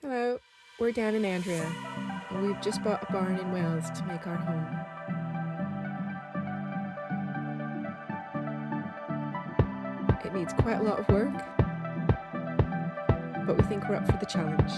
Hello, we're Dan and Andrea, and we've just bought a barn in Wales to make our home. It needs quite a lot of work, but we think we're up for the challenge.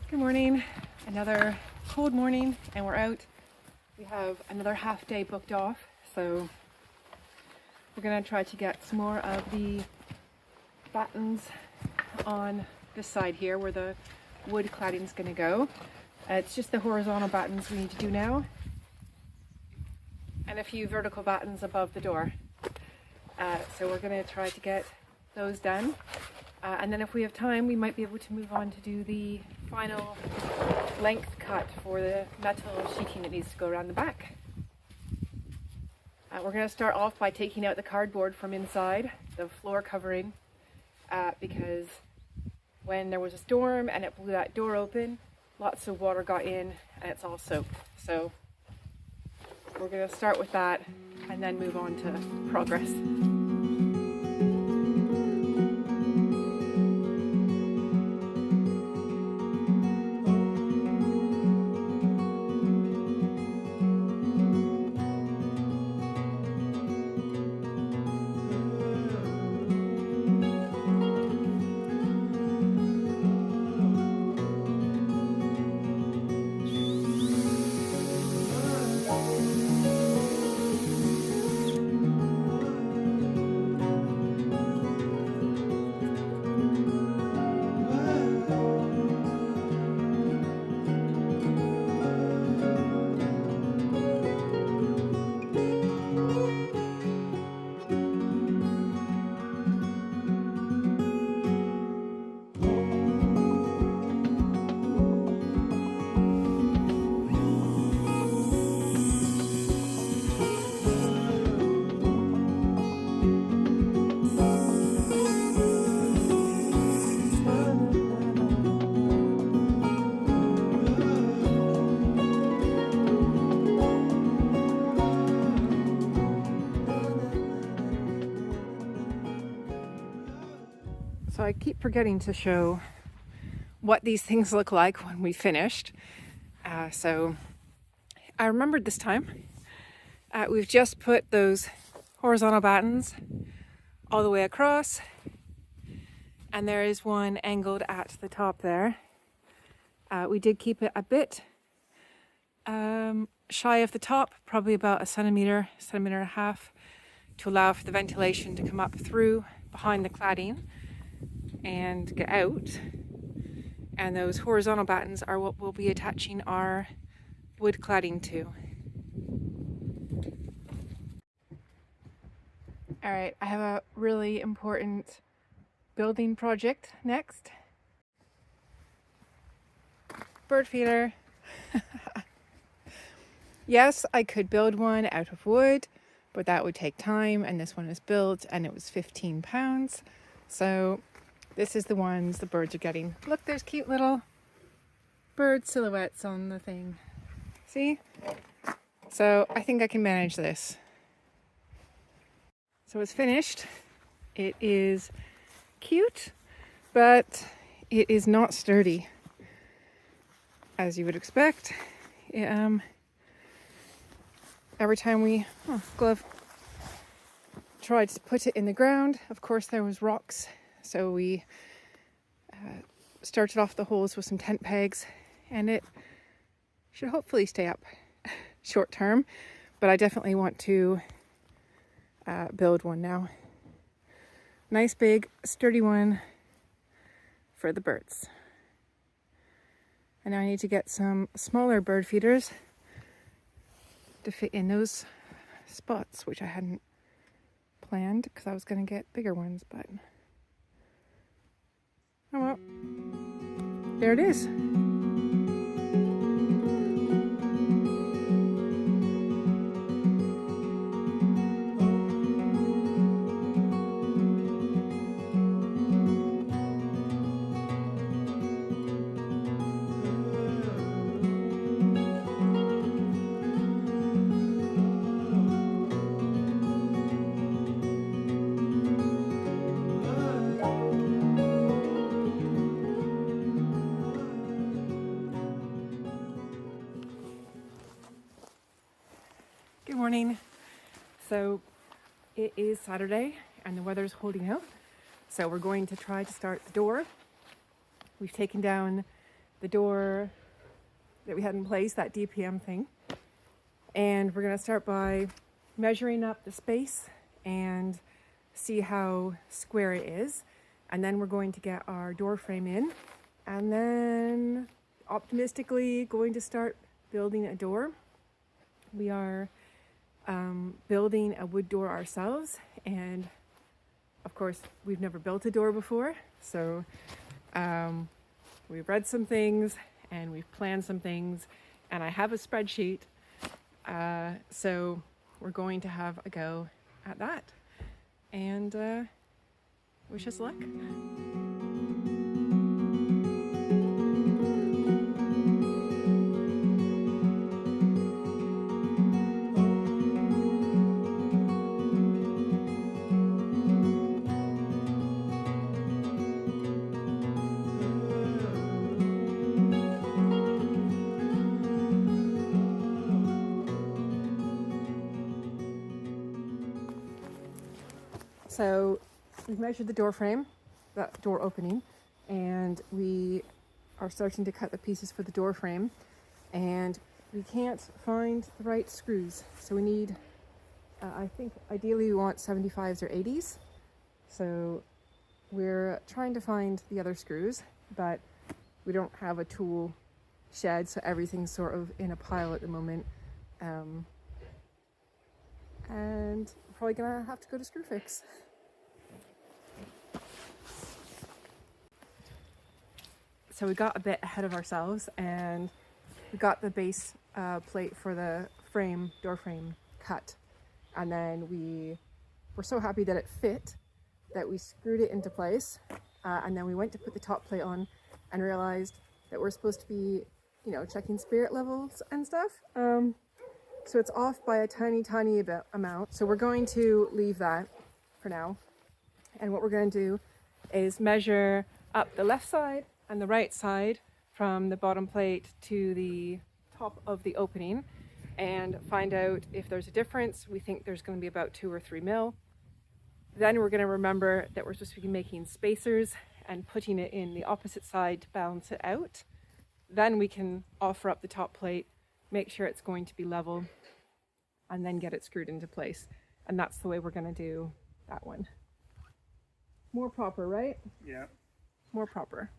Good morning, another cold morning, and we're out. We have another half day booked off, so we're gonna try to get some more of the battens on this side here where the wood cladding is gonna go. It's just the horizontal battens we need to do now, and a few vertical battens above the door. So we're gonna try to get those done. And then if we have time, we might be able to move on to do the final length cut for the metal sheeting that needs to go around the back. We're going to start off by taking out the cardboard from inside, the floor covering, because when there was a storm and it blew that door open, lots of water got in and it's all soaked. So we're going to start with that and then move on to progress. So I keep forgetting to show what these things look like when we finished. So I remembered this time. We've just put those horizontal battens all the way across, and there is one angled at the top there. We did keep it a bit shy of the top, probably about a centimetre and a half, to allow for the ventilation to come up through behind the cladding and get out. And those horizontal battens are what we'll be attaching our wood cladding to. All right, I have a really important building project next. Bird feeder. Yes, I could build one out of wood, but that would take time, and this one is built and it was £15. So this is the ones the birds are getting. Look, there's cute little bird silhouettes on the thing. See? So I think I can manage this. So it's finished. It is cute, but it is not sturdy, as you would expect. Every time we tried to put it in the ground, of course there was rocks. So we started off the holes with some tent pegs, and it should hopefully stay up short term, but I definitely want to build one now. Nice big sturdy one for the birds. And now I need to get some smaller bird feeders to fit in those spots, which I hadn't planned because I was going to get bigger ones, but oh well, there it is. So it is Saturday and the weather's holding out. So we're going to try to start the door. We've taken down the door that we had in place, that DPM thing. And we're gonna start by measuring up the space and see how square it is. And then we're going to get our door frame in, and then optimistically going to start building a door. We are building a wood door ourselves, and of course we've never built a door before, so we've read some things and we've planned some things, and I have a spreadsheet, so we're going to have a go at that, and wish us luck. So we've measured the door frame, that door opening, and we are starting to cut the pieces for the door frame, and we can't find the right screws. So we need, I think ideally we want 75s or 80s. So we're trying to find the other screws, but we don't have a tool shed, so everything's sort of in a pile at the moment. And we're probably gonna have to go to Screwfix. So we got a bit ahead of ourselves, and we got the base plate for the frame, door frame cut. And then we were so happy that it fit that we screwed it into place. And then we went to put the top plate on and realized that we're supposed to be, you know, checking spirit levels and stuff. So it's off by a tiny amount. So we're going to leave that for now. And what we're going to do is measure up the left side and the right side from the bottom plate to the top of the opening and find out if there's a difference. We think there's going to be about 2 or 3 mil. Then we're going to remember that we're supposed to be making spacers and putting it in the opposite side to balance it out. Then we can offer up the top plate, make sure it's going to be level, and then get it screwed into place. And that's the way we're going to do that one. More proper, right? Yeah. More proper.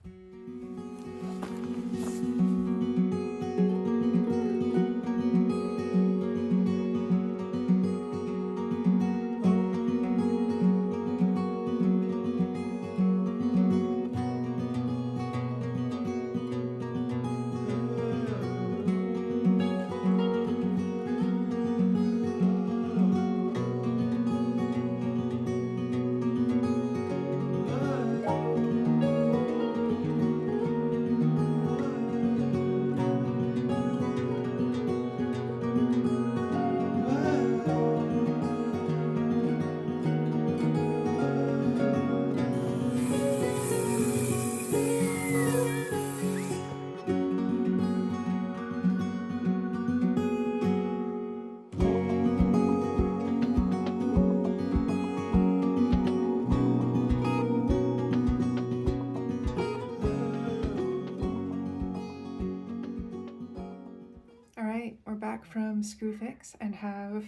Alright, we're back from Screwfix and have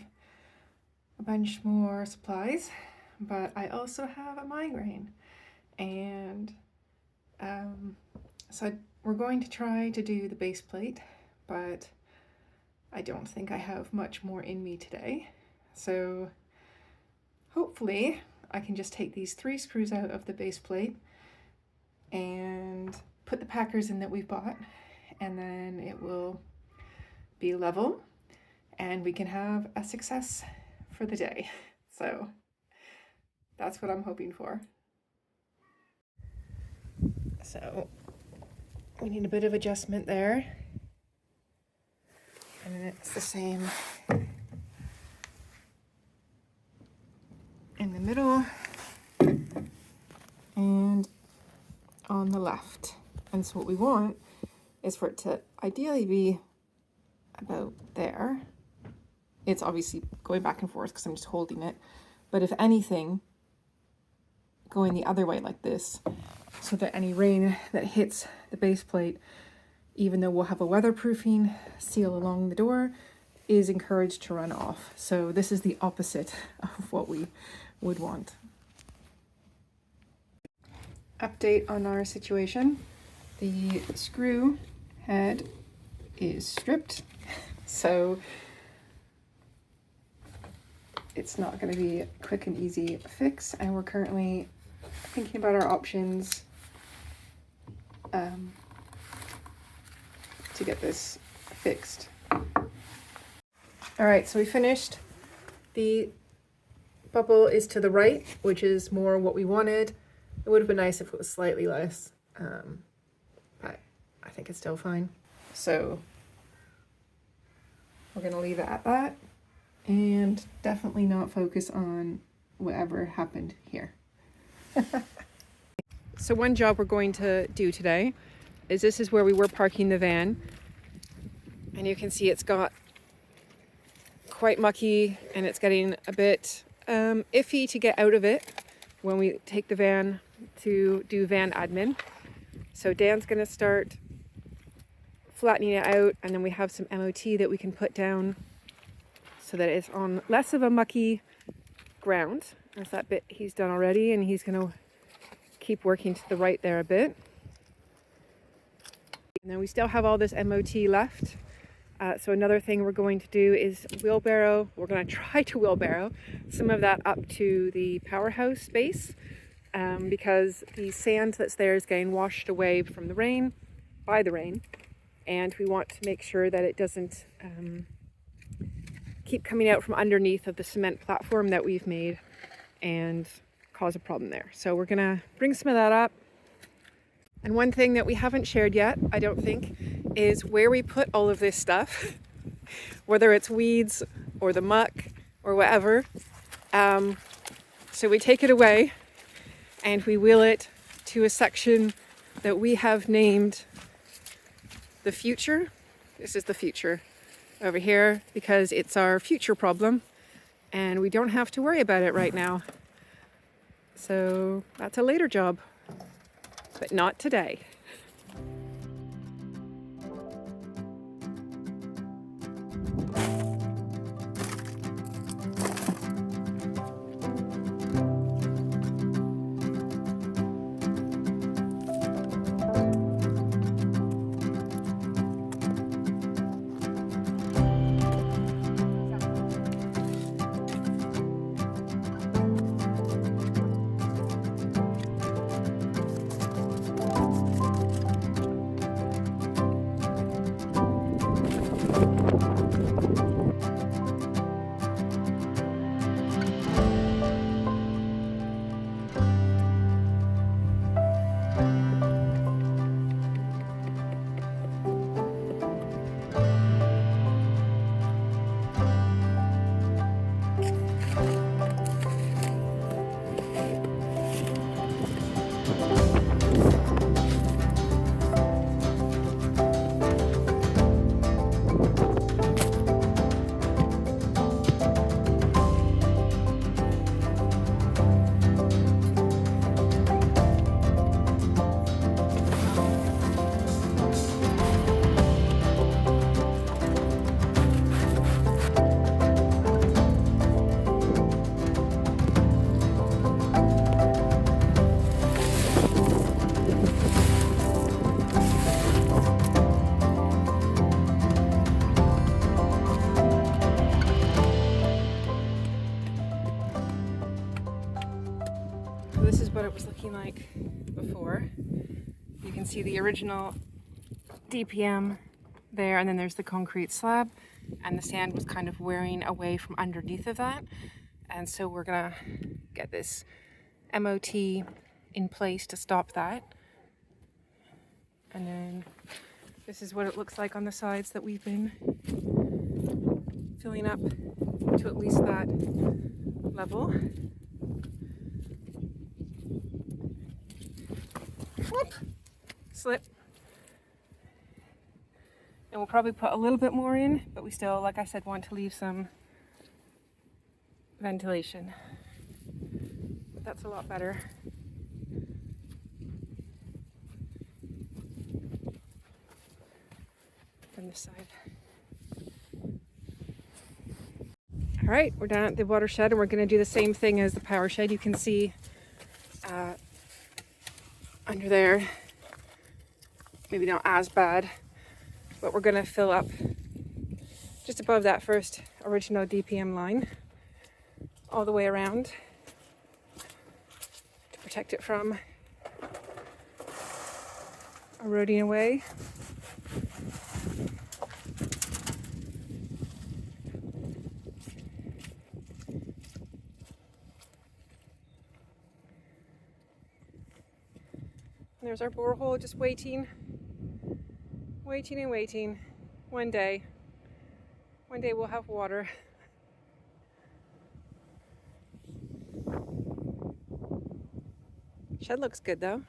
a bunch more supplies, but I also have a migraine, and so we're going to try to do the base plate, but I don't think I have much more in me today. So hopefully I can just take these 3 screws out of the base plate and put the packers in that we've bought, and then it will be level and we can have a success for the day. So that's what I'm hoping for. So we need a bit of adjustment there, and then it's the same in the middle and on the left. And so what we want is for it to ideally be about there. It's obviously going back and forth because I'm just holding it. But if anything, going the other way like this, so that any rain that hits the base plate, even though we'll have a weatherproofing seal along the door, is encouraged to run off. So this is the opposite of what we would want. Update on our situation. The screw head is stripped, so it's not going to be a quick and easy fix, and we're currently thinking about our options to get this fixed. All right, so we finished. The bubble is to the right, which is more what we wanted. It would have been nice if it was slightly less, but I think it's still fine. So we're gonna leave it at that and definitely not focus on whatever happened here. So one job we're going to do today is this is where we were parking the van, and you can see it's got quite mucky and it's getting a bit iffy to get out of it when we take the van to do van admin. So Dan's gonna start flattening it out, and then we have some MOT that we can put down so that it's on less of a mucky ground. There's that bit he's done already, and he's gonna keep working to the right there a bit. And then we still have all this MOT left. So another thing we're going to do is wheelbarrow. We're going to try to wheelbarrow some of that up to the powerhouse space, because the sand that's there is getting washed away from the rain, by the rain, and we want to make sure that it doesn't keep coming out from underneath of the cement platform that we've made and cause a problem there. So we're going to bring some of that up. And one thing that we haven't shared yet, I don't think, is where we put all of this stuff, whether it's weeds or the muck or whatever. So we take it away and we wheel it to a section that we have named the future. This is the future over here because it's our future problem and we don't have to worry about it right now. So that's a later job, but not today. This is what it was looking like before. You can see the original DPM there, and then there's the concrete slab, and the sand was kind of wearing away from underneath of that. And so we're gonna get this MOT in place to stop that. And then this is what it looks like on the sides that we've been filling up to at least that level. Whoop! Slip. And we'll probably put a little bit more in, but we still, like I said, want to leave some ventilation. But that's a lot better. Than this side. All right, we're down at the watershed and we're going to do the same thing as the power shed. You can see under there, maybe not as bad, but we're going to fill up just above that first original DPM line all the way around to protect it from eroding away. There's our borehole just waiting and waiting. One day we'll have water. Shed looks good though.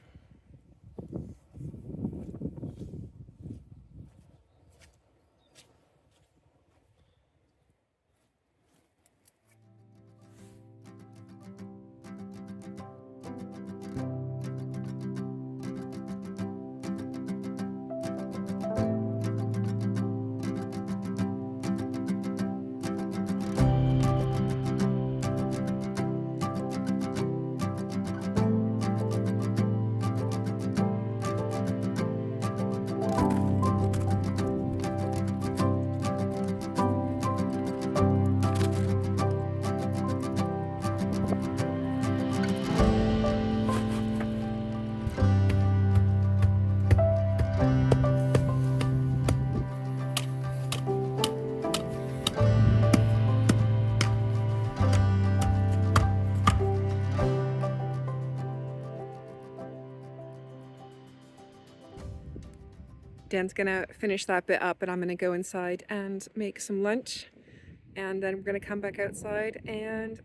Dan's gonna finish that bit up and I'm gonna go inside and make some lunch, and then we're gonna come back outside and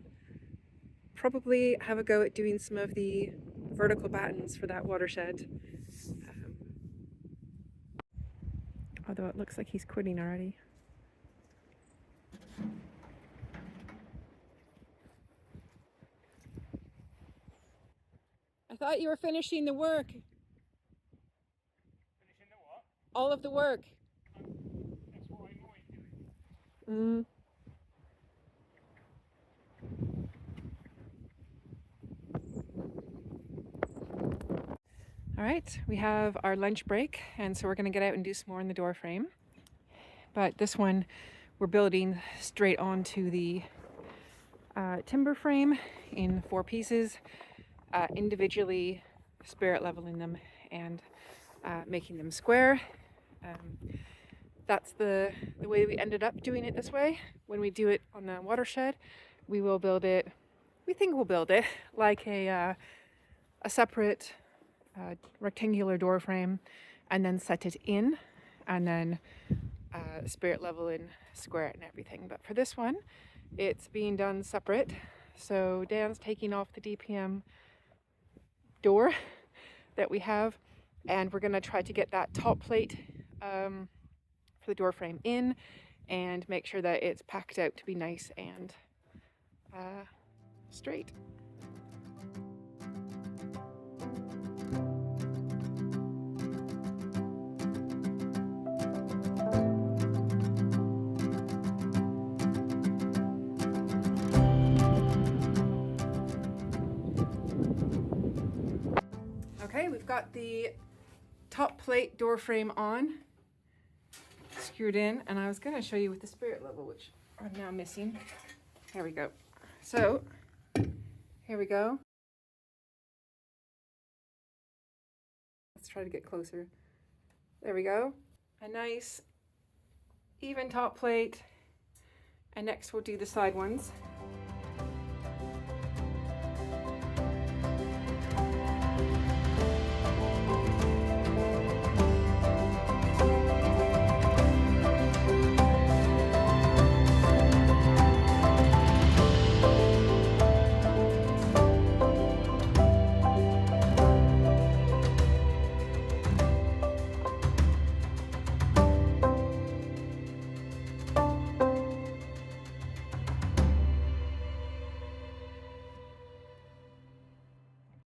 probably have a go at doing some of the vertical battens for that watershed. Although it looks like he's quitting already. I thought you were finishing the work. All of the work. That's what I'm always doing. All right, we have our lunch break, and so we're going to get out and do some more in the door frame. But this one we're building straight onto the timber frame in 4 pieces, individually spirit leveling them and making them square. That's the way we ended up doing it this way. When we do it on the watershed, we will build it, we think we'll build it like a separate rectangular door frame and then set it in and then spirit level and square it and everything. But for this one, it's being done separate. So Dan's taking off the DPM door that we have, and we're going to try to get that top plate for the door frame in and make sure that it's packed out to be nice and straight. Okay, we've got the top plate door frame on, screwed in, and I was going to show you with the spirit level, which I'm now missing. There we go. So, here we go. Let's try to get closer. There we go. A nice even top plate, and next we'll do the side ones.